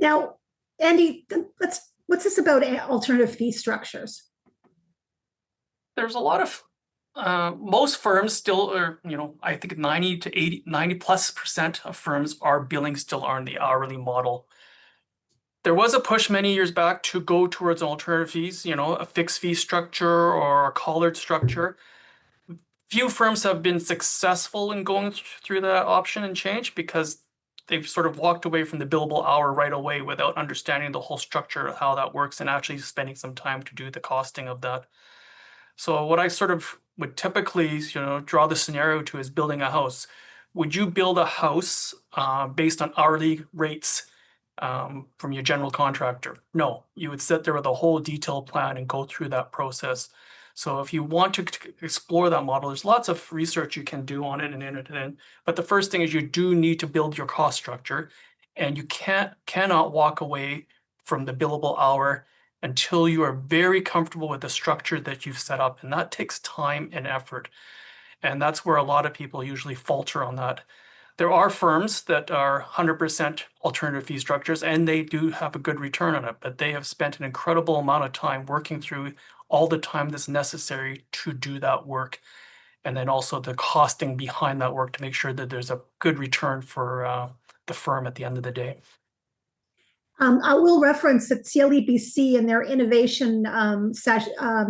Now, Andy, what's this about alternative fee structures? There's a lot of most firms still are, I think 90+ % of firms are billing still on the hourly model. There was a push many years back to go towards alternative fees, a fixed fee structure or a collared structure. Few firms have been successful in going through that option and change because they've sort of walked away from the billable hour right away without understanding the whole structure of how that works and actually spending some time to do the costing of that. So what I sort of would typically, draw the scenario to is building a house. Would you build a house based on hourly rates from your general contractor? No, you would sit there with a whole detailed plan and go through that process. So if you want to explore that model, there's lots of research you can do on it and in it. But the first thing is you do need to build your cost structure, and you cannot walk away from the billable hour until you are very comfortable with the structure that you've set up. And that takes time and effort. And that's where a lot of people usually falter on that. There are firms that are 100% alternative fee structures, and they do have a good return on it, but they have spent an incredible amount of time working through all the time that's necessary to do that work. And then also the costing behind that work to make sure that there's a good return for the firm at the end of the day. I will reference that CLEBC and their innovation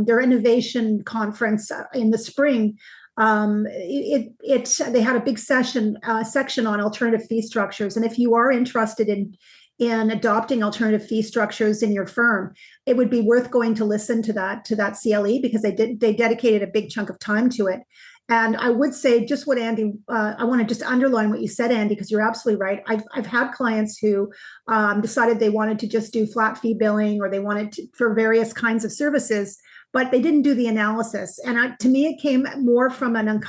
their innovation conference in the spring. They had a big section on alternative fee structures, and if you are interested in adopting alternative fee structures in your firm, it would be worth going to listen to that CLE, because they dedicated a big chunk of time to it. And I would say just what Andy, I want to just underline what you said, Andy, because you're absolutely right. I've had clients who decided they wanted to just do flat fee billing, or they wanted to, for various kinds of services, but they didn't do the analysis. And to me, it came more from a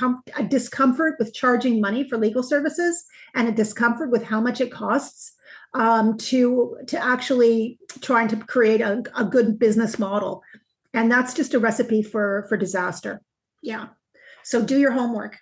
discomfort with charging money for legal services, and a discomfort with how much it costs to actually trying to create a good business model. And that's just a recipe for disaster. Yeah. So do your homework.